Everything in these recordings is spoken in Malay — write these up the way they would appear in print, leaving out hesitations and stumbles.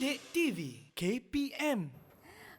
Didik TV KPM.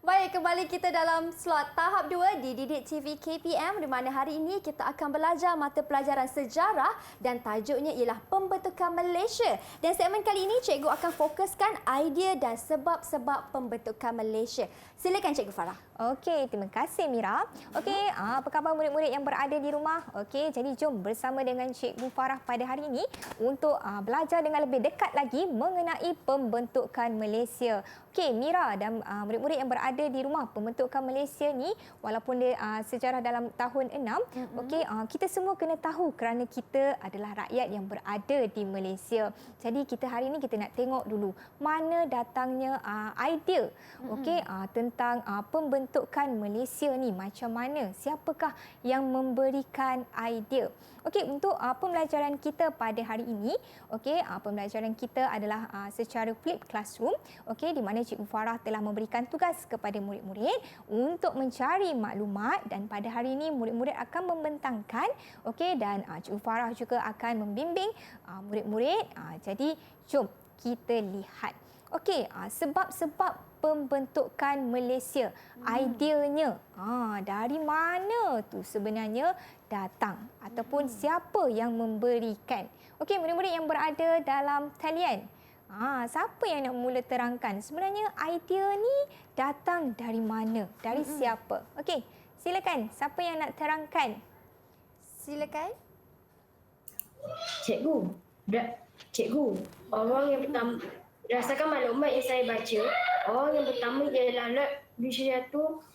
Baik, kembali kita dalam slot tahap 2 di Didik TV KPM di mana hari ini kita akan belajar mata pelajaran sejarah dan tajuknya ialah Pembentukan Malaysia. Dan segmen kali ini cikgu akan fokuskan idea dan sebab-sebab pembentukan Malaysia. Silakan Cikgu Farah. Okey, terima kasih Mira. Okey, apa khabar murid-murid yang berada di rumah? Okey, jadi jom bersama dengan Cikgu Farah pada hari ini untuk belajar dengan lebih dekat lagi mengenai pembentukan Malaysia. Okey, Mira dan murid-murid yang berada di rumah, pembentukan Malaysia ni walaupun dia sejarah dalam tahun 6, okey, kita semua kena tahu kerana kita adalah rakyat yang berada di Malaysia. Jadi kita hari ini kita nak tengok dulu mana datangnya idea okey tentang pembentukan Malaysia ni macam mana, siapakah yang memberikan idea. Okey, untuk pembelajaran kita pada hari ini, okey, pembelajaran kita adalah secara flip classroom, okey, di mana Cikgu Farah telah memberikan tugas kepada murid-murid untuk mencari maklumat dan pada hari ini murid-murid akan membentangkan, okey, dan Cikgu Farah juga akan membimbing murid-murid. Jadi jom kita lihat. Okey, sebab-sebab pembentukan Malaysia. Ideanya dari mana tu sebenarnya datang ataupun siapa yang memberikan. Okey, murid-murid yang berada dalam talian. Siapa yang nak mula terangkan sebenarnya idea ni datang dari mana? Dari siapa? Okey, silakan. Siapa yang nak terangkan? Silakan. Cikgu, orang yang pertama, berdasarkan maklumat yang saya baca, orang yang pertama ialah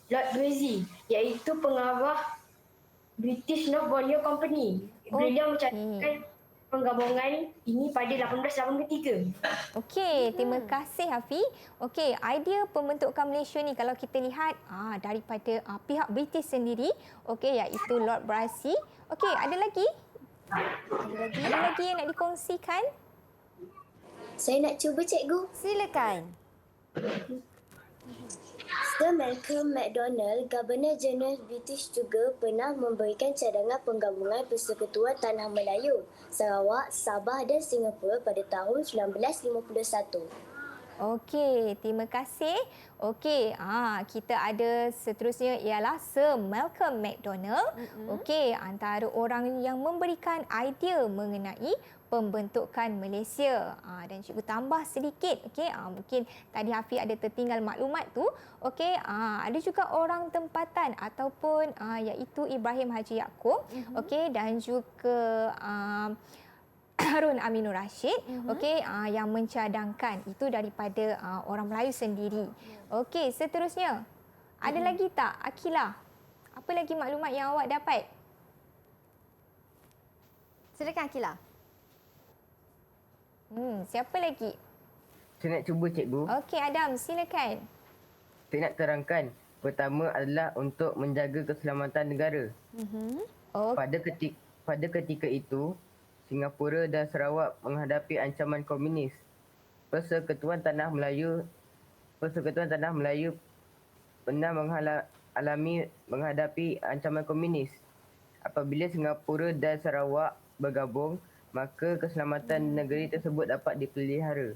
Lord Dwezzy, iaitu pengarah British North Borneo Company. Beliau mencatatkan penggabungan ini pada 1883. Okey, terima kasih Hafiz. Okey, idea pembentukan Malaysia ni kalau kita lihat daripada pihak British sendiri, okey, iaitu Lord Brassey. Okey, ada lagi? Ada lagi yang nak dikongsikan? Saya nak cuba cikgu. Silakan. Sir Malcolm MacDonald, Governor General British juga pernah memberikan cadangan penggabungan Persekutuan Tanah Melayu, Sarawak, Sabah dan Singapura pada tahun 1951. Okey, terima kasih. Okey, kita ada seterusnya ialah Sir Malcolm MacDonald. Okey, antara orang yang memberikan idea mengenai pembentukan Malaysia. Dan cikgu tambah sedikit. Okey, mungkin tadi Hafiz ada tertinggal maklumat tu. Okey, ada juga orang tempatan ataupun iaitu Ibrahim Haji Yaakob. Okey, dan juga Harun Aminur Rashid, okey, yang mencadangkan itu daripada orang Melayu sendiri. Okey, seterusnya. Ada lagi tak, Akila? Apa lagi maklumat yang awak dapat? Silakan Akila. Siapa lagi? Saya nak cuba cikgu. Okey, Adam, silakan. Saya nak terangkan. Pertama adalah untuk menjaga keselamatan negara. Pada ketika itu, Singapura dan Sarawak menghadapi ancaman komunis. Persekutuan Tanah Melayu pernah menghadapi ancaman komunis. Apabila Singapura dan Sarawak bergabung, maka keselamatan negeri tersebut dapat dipelihara.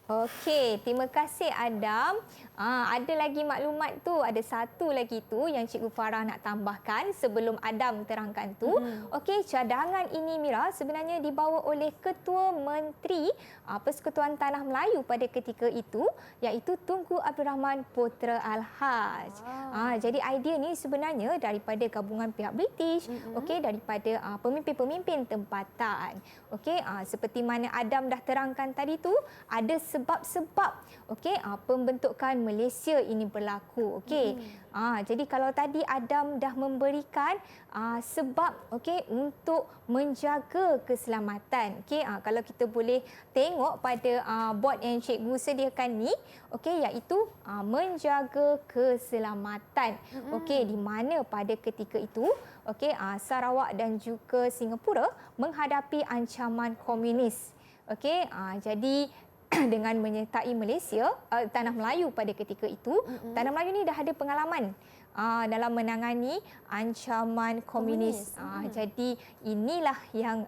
Okey, terima kasih Adam. Ada lagi maklumat tu, ada satu lagi tu yang Cikgu Farah nak tambahkan sebelum Adam terangkan tu. Okey, cadangan ini Mira sebenarnya dibawa oleh Ketua Menteri Persekutuan Tanah Melayu pada ketika itu, iaitu Tunku Abdul Rahman Putra Al-Haj. Jadi idea ni sebenarnya daripada gabungan pihak British, okey, daripada pemimpin-pemimpin tempatan. Okey, seperti mana Adam dah terangkan tadi tu, ada sebab-sebab okey pembentukan Malaysia ini berlaku. Okey. Jadi kalau tadi Adam dah memberikan sebab okey untuk menjaga keselamatan. Okey, kalau kita boleh tengok pada board yang cikgu sediakan ni, okey, iaitu menjaga keselamatan. Okey, di mana pada ketika itu okey Sarawak dan juga Singapura menghadapi ancaman komunis. Okey, jadi dengan menyertai Malaysia, Tanah Melayu pada ketika itu. Tanah Melayu ni dah ada pengalaman dalam menangani ancaman komunis. Jadi inilah yang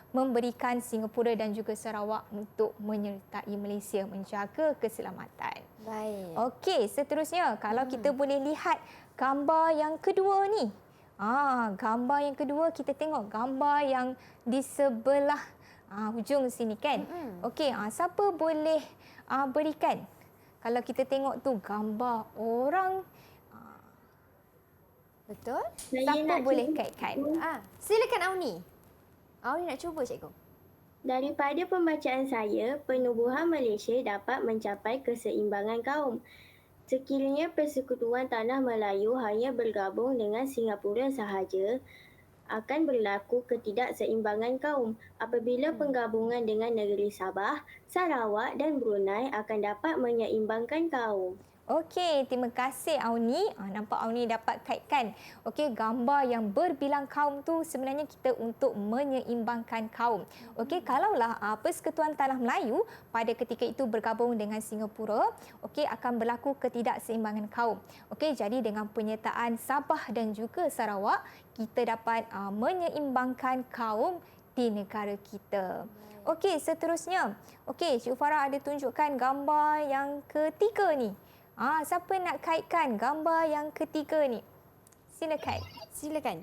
memberikan Singapura dan juga Sarawak untuk menyertai Malaysia menjaga keselamatan. Baik. Okey, seterusnya kalau kita boleh lihat gambar yang kedua ni. Gambar yang kedua kita tengok gambar yang di sebelah hujung sini kan. Okey, siapa boleh berikan? Kalau kita tengok tu gambar orang, Betul? siapa boleh kaitkan? Silakan Auni. Auni nak cuba cikgu. Daripada pembacaan saya, penubuhan Malaysia dapat mencapai keseimbangan kaum. Sekiranya Persekutuan Tanah Melayu hanya bergabung dengan Singapura sahaja, akan berlaku ketidakseimbangan kaum. Apabila penggabungan dengan negeri Sabah, Sarawak dan Brunei akan dapat menyeimbangkan kaum. Okey, terima kasih Auni. Nampak Auni dapat kaitkan. Okey, gambar yang berbilang kaum tu sebenarnya kita untuk menyeimbangkan kaum. Okey, kalaulah Persekutuan Tanah Melayu pada ketika itu bergabung dengan Singapura, okey, akan berlaku ketidakseimbangan kaum. Okey, jadi dengan penyertaan Sabah dan juga Sarawak, kita dapat menyeimbangkan kaum di negara kita. Okey, seterusnya. Okey, Cik Farah ada tunjukkan gambar yang ketiga ni. Siapa nak kaitkan gambar yang ketiga ni? Silakan. Silakan.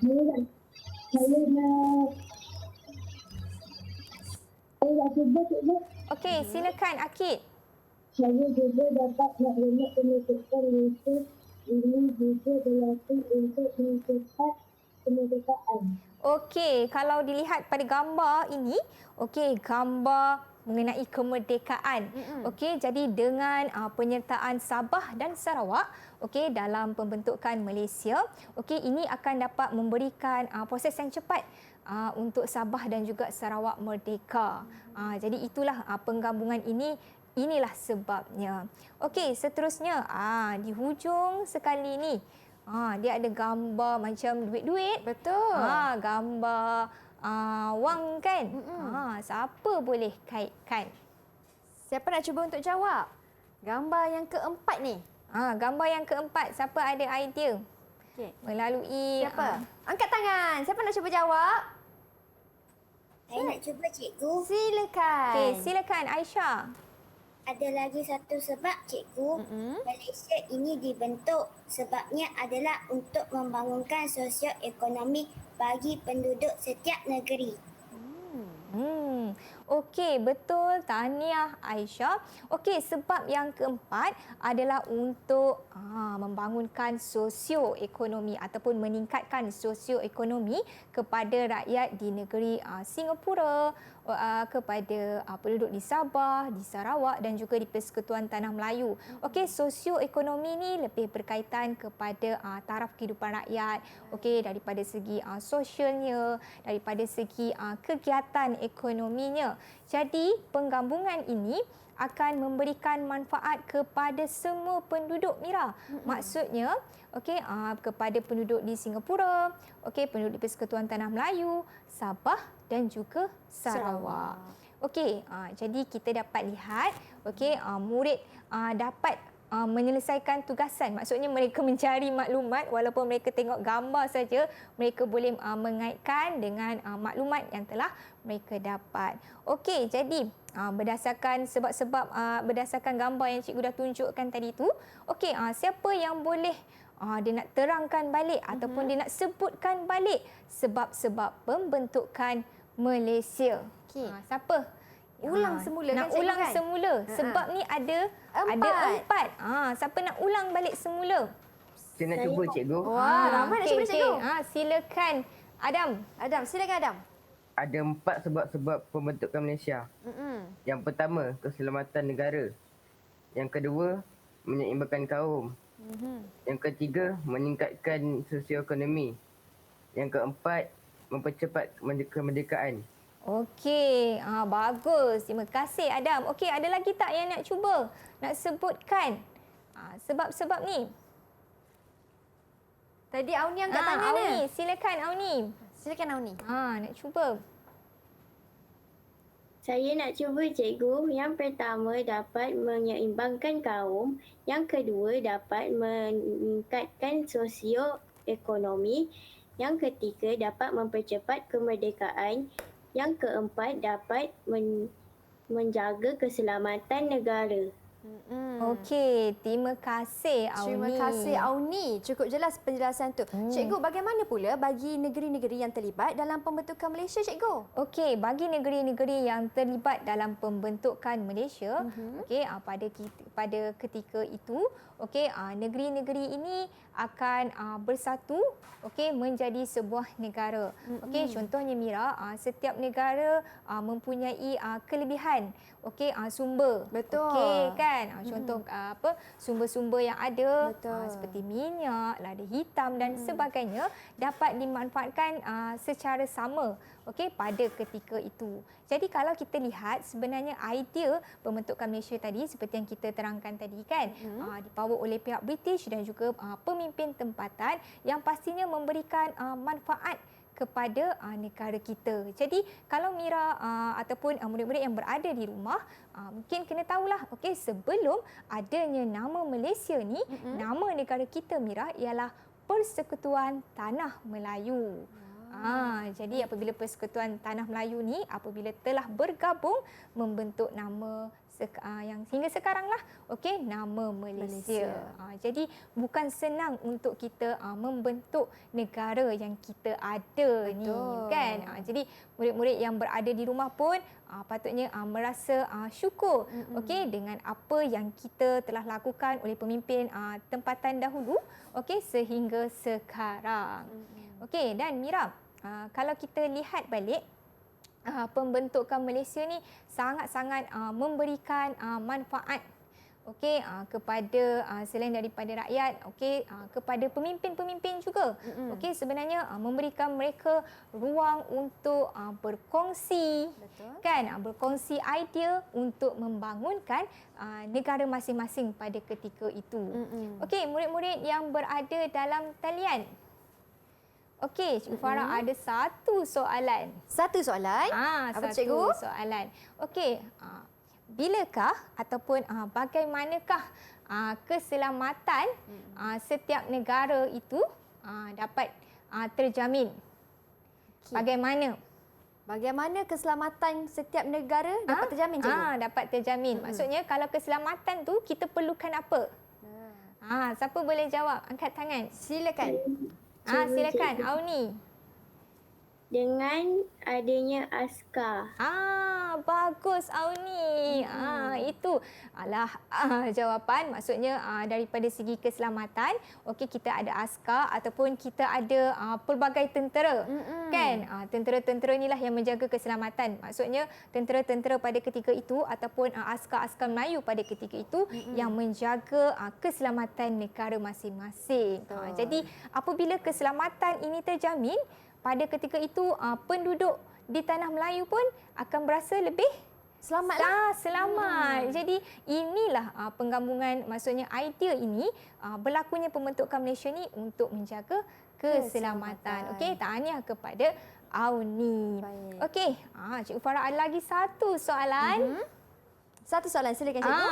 Okey, silakan Akid. Saya juga dapat maklumat pembentukan Malaysia ini juga berlaku untuk mencepat kemerdekaan. Okey, kalau dilihat pada gambar ini, okey, gambar mengenai kemerdekaan. Okey, jadi dengan penyertaan Sabah dan Sarawak, okey, dalam pembentukan Malaysia, okey, ini akan dapat memberikan proses yang cepat untuk Sabah dan juga Sarawak merdeka. Jadi itulah penggabungan ini. Inilah sebabnya. Okey, seterusnya di hujung sekali ni, dia ada gambar macam duit-duit. Betul. Gambar wang kan. Siapa boleh kaitkan? Siapa nak cuba untuk jawab? Gambar yang keempat ni. Gambar yang keempat, siapa ada idea? Okey. Melalui Siapa? Angkat tangan. Siapa nak cuba jawab? Saya nak cuba cikgu. Silakan. Okey, silakan Aisyah. Ada lagi satu sebab cikgu. Malaysia ini dibentuk sebabnya adalah untuk membangunkan sosioekonomi bagi penduduk setiap negeri. Okey, betul. Tahniah Aisyah. Okey, sebab yang keempat adalah untuk membangunkan sosioekonomi ataupun meningkatkan sosioekonomi kepada rakyat di negeri Singapura, kepada penduduk di Sabah, di Sarawak dan juga di Persekutuan Tanah Melayu. Okey, sosioekonomi ni lebih berkaitan kepada taraf kehidupan rakyat, okey, daripada segi sosialnya, daripada segi kegiatan ekonominya. Jadi, penggabungan ini akan memberikan manfaat kepada semua penduduk, Mira. Maksudnya, okey, kepada penduduk di Singapura, okey, penduduk di Persekutuan Tanah Melayu, Sabah dan juga Sarawak. Okey, jadi kita dapat lihat, okey, murid dapat menyelesaikan tugasan. Maksudnya mereka mencari maklumat walaupun mereka tengok gambar saja, mereka boleh mengaitkan dengan maklumat yang telah mereka dapat. Okey, jadi berdasarkan sebab-sebab berdasarkan gambar yang cikgu dah tunjukkan tadi tu, okey, siapa yang boleh dia nak terangkan balik ataupun dia nak sebutkan balik sebab-sebab pembentukan Malaysia. Okey. Siapa? Ulang semula nak kan cikgu ulang kan? semula. Sebab ni ada empat. Siapa nak ulang balik semula? Saya nak cuba cikgu. Wah, ramai nak cuba cikgu. Silakan Adam. Adam, silakan Adam. Ada 4 sebab-sebab pembentukan Malaysia. Yang pertama, keselamatan negara. Yang kedua, menyeimbangkan kaum. Yang ketiga, meningkatkan sosioekonomi. Yang keempat, mempercepat kemerdekaan. Okey, bagus. Terima kasih Adam. Okey, ada lagi tak yang nak cuba? Nak sebutkan sebab-sebab ni? Tadi Auni angkat tangan Auni, ni. silakan Auni. Silakan Auni. Nak cuba. Saya nak cuba cikgu. Yang pertama dapat menyeimbangkan kaum. Yang kedua dapat meningkatkan sosioekonomi. Yang ketiga dapat mempercepat kemerdekaan. Yang keempat dapat menjaga keselamatan negara. Okey, terima kasih Auni. Terima kasih Auni. Cukup jelas penjelasan tu. Cikgu, bagaimana pula bagi negeri-negeri yang terlibat dalam pembentukan Malaysia, cikgu? Okey, bagi negeri-negeri yang terlibat dalam pembentukan Malaysia, okey, pada ketika itu, okey, negeri-negeri ini akan bersatu, okey, menjadi sebuah negara. Okey, contohnya Mira, setiap negara mempunyai kelebihan, okey, sumber. Betul. Okey kan? Contoh sumber-sumber yang ada Betul. seperti minyak, lada hitam dan sebagainya dapat dimanfaatkan secara sama, okey, pada ketika itu. Jadi kalau kita lihat sebenarnya idea pembentukan Malaysia tadi seperti yang kita terangkan tadi kan, dibawa oleh pihak British dan juga pemimpin tempatan yang pastinya memberikan manfaat kepada negara kita. Jadi kalau Mira ataupun murid-murid yang berada di rumah mungkin kena tahulah, okey, sebelum adanya nama Malaysia ni, nama negara kita Mira ialah Persekutuan Tanah Melayu. Jadi apabila Persekutuan Tanah Melayu ni apabila telah bergabung membentuk nama yang hingga sekarang lah, okey, nama Malaysia. Jadi bukan senang untuk kita membentuk negara yang kita ada ni kan. Jadi murid-murid yang berada di rumah pun patutnya merasa syukur, okey, dengan apa yang kita telah lakukan oleh pemimpin tempatan dahulu, okey, sehingga sekarang. Okey, dan Mira, kalau kita lihat balik pembentukan Malaysia ni sangat-sangat memberikan manfaat, okey, kepada selain daripada rakyat, okey, kepada pemimpin-pemimpin juga. Okey, sebenarnya memberikan mereka ruang untuk berkongsi. Betul. Kan, berkongsi idea untuk membangunkan negara masing-masing pada ketika itu. Okey, murid-murid yang berada dalam talian. Okey, Cikgu Farah ada satu soalan. Satu soalan. Apa tu, cikgu? Satu soalan. Okey, bilakah ataupun bagaimanakah keselamatan setiap negara itu dapat terjamin? Bagaimana? Bagaimana keselamatan setiap negara dapat terjamin, cikgu? Dapat terjamin. Maksudnya kalau keselamatan tu kita perlukan apa? Siapa boleh jawab? Angkat tangan. Silakan. Silakan Auni. Dengan adanya askar. Bagus Auni. Itu adalah jawapan. Maksudnya daripada segi keselamatan, okey, kita ada askar ataupun kita ada pelbagai tentera. Kan? Tentera-tentera inilah yang menjaga keselamatan. Maksudnya tentera-tentera pada ketika itu ataupun askar-askar Melayu pada ketika itu yang menjaga keselamatan negara masing-masing. Jadi apabila keselamatan ini terjamin, pada ketika itu penduduk di tanah Melayu pun akan berasa lebih selamat. Selamat. Jadi inilah penggabungan, maksudnya idea ini berlakunya pembentukan Malaysia ni untuk menjaga keselamatan. Okey, tahniah kepada Auni. Okey, Cikgu Farah ada lagi satu soalan. Satu soalan, silakan cikgu.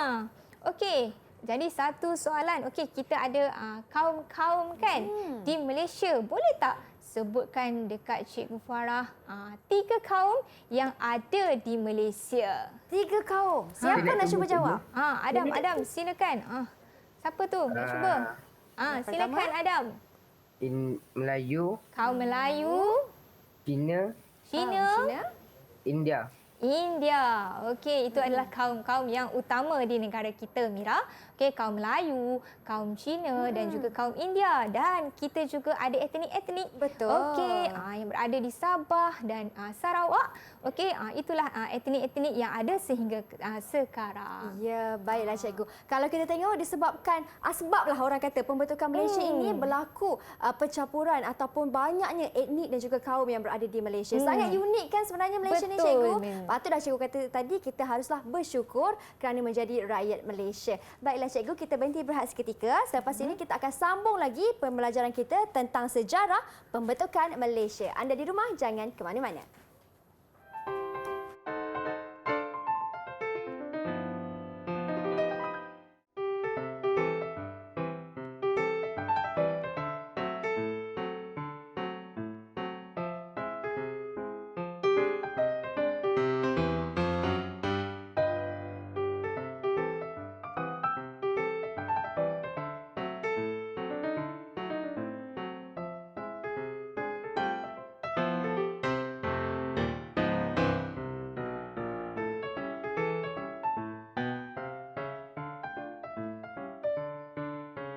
Okey. Jadi satu soalan. Okey, kita ada kaum-kaum kan di Malaysia. Boleh tak sebutkan dekat Cikgu Farah 3 kaum yang ada di Malaysia? 3 kaum. Siapa nak cuba jawab? Adam, silakan. Siapa tu? Nak cuba? Silakan Adam. Melayu, Kaum Melayu, Cina, India. Okey, itu adalah kaum-kaum yang utama di negara kita, Mira. Okey, kaum Melayu, kaum Cina dan juga kaum India. Dan kita juga ada etnik-etnik. Betul. Okey, yang berada di Sabah dan Sarawak. Okey, itulah etnik-etnik yang ada sehingga sekarang. Ya, baiklah cikgu. Kalau kita tengok disebabkan sebablah orang kata pembentukan Malaysia ini berlaku pencampuran ataupun banyaknya etnik dan juga kaum yang berada di Malaysia. Sangat unik kan sebenarnya Malaysia ni, cikgu. Patutlah cikgu kata tadi kita haruslah bersyukur kerana menjadi rakyat Malaysia. Baiklah cikgu, kita berhenti berehat seketika. Selepas ini kita akan sambung lagi pembelajaran kita tentang sejarah pembentukan Malaysia. Anda di rumah jangan ke mana-mana.